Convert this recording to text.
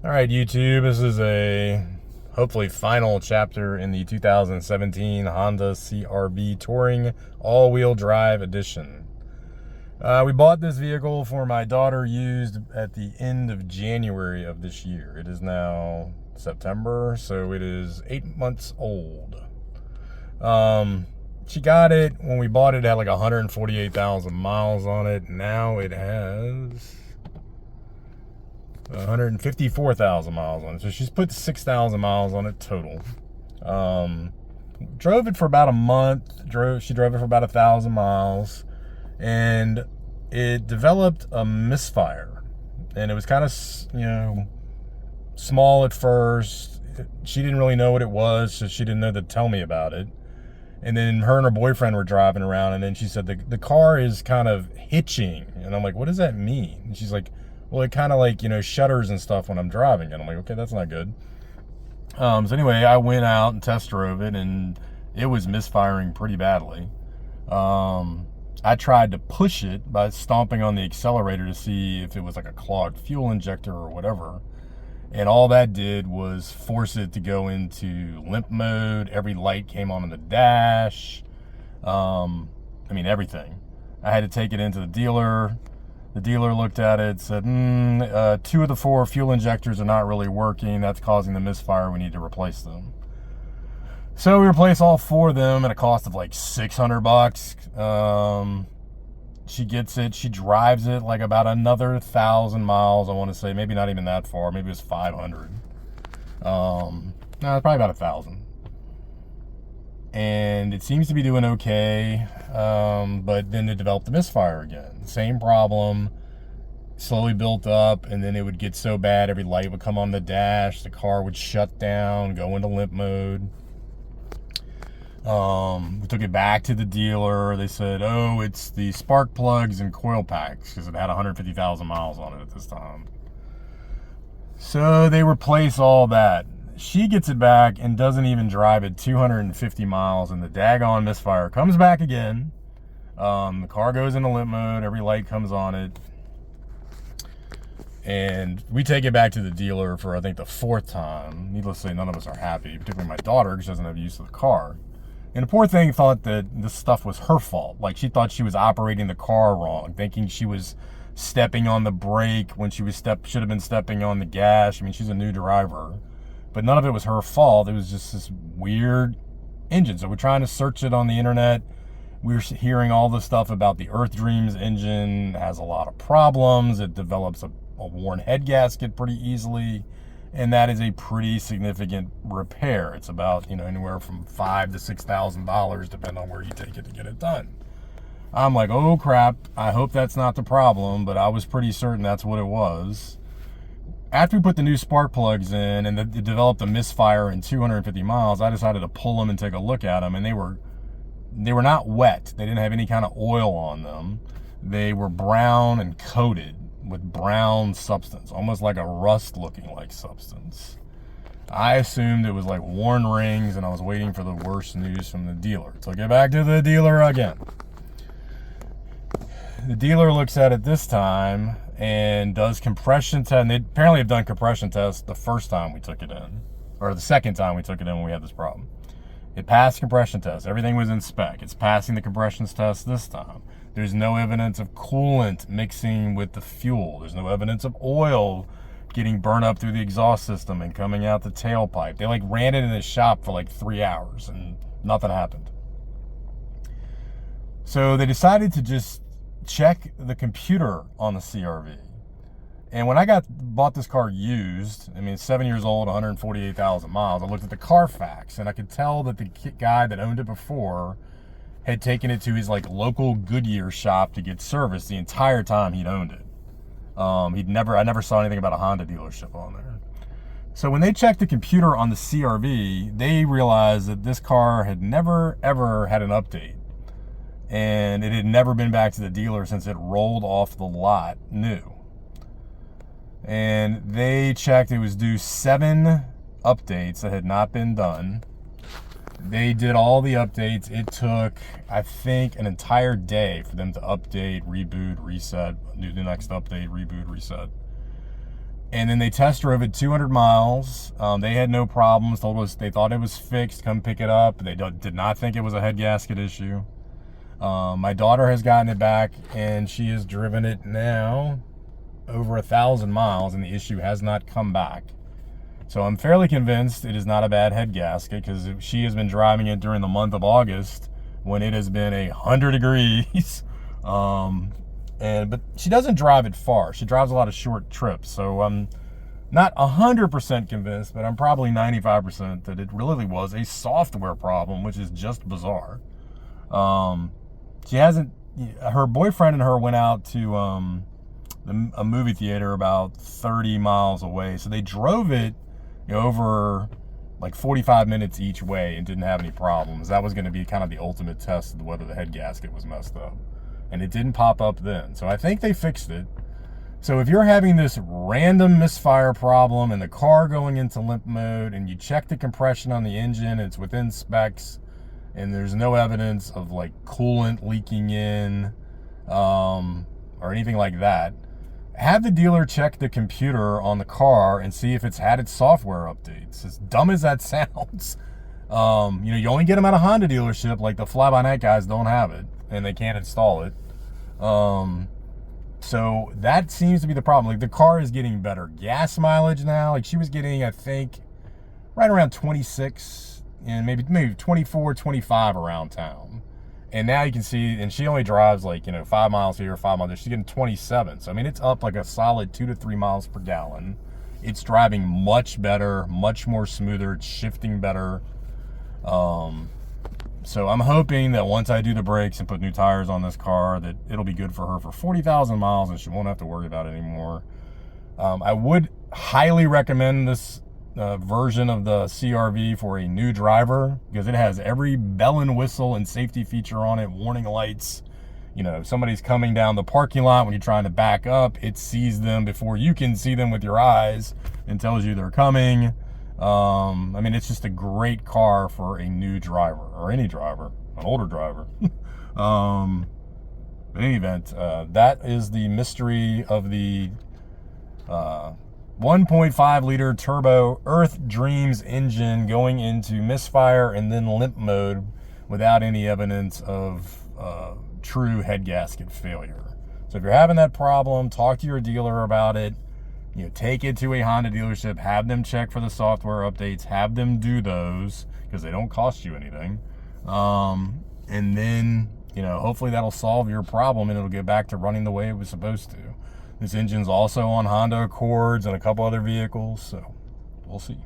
All right, YouTube, this is a hopefully final chapter in the 2017 Honda CR-V Touring All-Wheel Drive Edition. We bought this vehicle for my daughter used at the end of January of this year. It is now September, so it is 8 months old. She got it when we bought it, had like 148,000 miles on it. Now it has 154,000 miles on it. So she's put 6,000 miles on it total. Drove it for about a month. She drove it for about 1,000 miles. And it developed a misfire. And it was kind of, small at first. She didn't really know what it was, so she didn't know to tell me about it. And then her and her boyfriend were driving around, and then she said, the car is kind of hitching. And I'm like, what does that mean? And she's like, well, it kind of like, shudders and stuff when I'm driving. And I'm like, okay, that's not good. So anyway, I went out and test drove it, and it was misfiring pretty badly. I tried to push it by stomping on the accelerator to see if it was like a clogged fuel injector or whatever. And all that did was force it to go into limp mode. Every light came on in the dash. Everything. I had to take it into the dealer. The dealer looked at it, said, 2 of the 4 fuel injectors are not really working. That's causing the misfire. We need to replace them. So we replaced all 4 of them at a cost of like $600. She gets it. She drives it like about another 1,000 miles, I want to say. Maybe not even that far. Maybe it was 500. No, probably about 1,000. And it seems to be doing okay, but then it developed the misfire again. Same problem, slowly built up, and then it would get so bad every light would come on the dash, the car would shut down, go into limp mode. We took it back to the dealer. They said, oh, it's the spark plugs and coil packs, because it had 150,000 miles on it at this time. So they replace all that. She gets it back and doesn't even drive it 250 miles, and the daggone misfire comes back again. The car goes into limp mode, every light comes on it. And we take it back to the dealer for, I think, the 4th time. Needless to say, none of us are happy, particularly my daughter, because she doesn't have use of the car. And the poor thing thought that this stuff was her fault. Like, she thought she was operating the car wrong, thinking she was stepping on the brake when she was should have been stepping on the gas. I mean, she's a new driver. But none of it was her fault. It was just this weird engine. So we're trying to search it on the internet. We're hearing all this stuff about the earthdreams engine. It has a lot of problems. It develops a worn head gasket pretty easily. And that is a pretty significant repair. It's about, anywhere from $5,000 to $6,000, depending on where you take it to get it done. I'm like, oh crap, I hope that's not the problem, but I was pretty certain that's what it was. After we put the new spark plugs in and it developed a misfire in 250 miles, I decided to pull them and take a look at them, and they were not wet. They didn't have any kind of oil on them. They were brown and coated with brown substance, almost like a rust-looking like substance. I assumed it was like worn rings, and I was waiting for the worst news from the dealer. Took it back to the dealer again. The dealer looks at it this time and does compression tests. And they apparently have done compression tests the first time we took it in, or the second time we took it in when we had this problem. It passed compression tests. Everything was in spec. It's passing the compression test this time. There's no evidence of coolant mixing with the fuel. There's no evidence of oil getting burned up through the exhaust system and coming out the tailpipe. They ran it in the shop for like 3 hours and nothing happened. So they decided to just check the computer on the CR-V. And when I bought this car used, 7 years old, 148,000 miles, I looked at the Carfax, and I could tell that the guy that owned it before had taken it to his local Goodyear shop to get serviced the entire time he'd owned it. I never saw anything about a Honda dealership on there. So when they checked the computer on the CR-V, they realized that this car had never, ever had an update. And it had never been back to the dealer since it rolled off the lot new. And they checked, it was due 7 updates that had not been done. They did all the updates. It took, I think, an entire day for them to update, reboot, reset, do the next update, reboot, reset. And then they test drove it 200 miles. They had no problems. Told us they thought it was fixed. Come pick it up. They did not think it was a head gasket issue. My daughter has gotten it back, and she has driven it now over 1,000 miles, and the issue has not come back. So I'm fairly convinced it is not a bad head gasket, because she has been driving it during the month of August when it has been 100 degrees. But she doesn't drive it far. She drives a lot of short trips. So I'm not 100% convinced, but I'm probably 95% that it really was a software problem, which is just bizarre. She hasn't, her boyfriend and her went out to a movie theater about 30 miles away. So they drove it over like 45 minutes each way and didn't have any problems. That was going to be kind of the ultimate test of whether the head gasket was messed up. And it didn't pop up then. So I think they fixed it. So if you're having this random misfire problem and the car going into limp mode, and you check the compression on the engine and it's within specs, and there's no evidence of like coolant leaking in or anything like that, have the dealer check the computer on the car and see if it's had its software updates. As dumb as that sounds, you only get them at a Honda dealership. Like the fly-by-night guys don't have it and they can't install it. So that seems to be the problem. Like the car is getting better gas mileage now. Like she was getting, I think, right around 26 and maybe 24, 25 around town. And now you can see, and she only drives like, 5 miles here, 5 miles there. She's getting 27. So, I mean, it's up like a solid 2 to 3 miles per gallon. It's driving much better, much more smoother. It's shifting better. So I'm hoping that once I do the brakes and put new tires on this car, that it'll be good for her for 40,000 miles and she won't have to worry about it anymore. I would highly recommend this version of the CR-V for a new driver, because it has every bell and whistle and safety feature on it. Warning lights. If somebody's coming down the parking lot when you're trying to back up, it sees them before you can see them with your eyes and tells you they're coming. I mean, it's just a great car for a new driver, or any driver, an older driver. In any event, that is the mystery of the 1.5 liter turbo earthdreams engine going into misfire and then limp mode without any evidence of true head gasket failure. So if you're having that problem, talk to your dealer about it. Take it to a Honda dealership, have them check for the software updates, have them do those, because they don't cost you anything. And then, hopefully that'll solve your problem and it'll get back to running the way it was supposed to. This engine's also on Honda Accords and a couple other vehicles, so we'll see.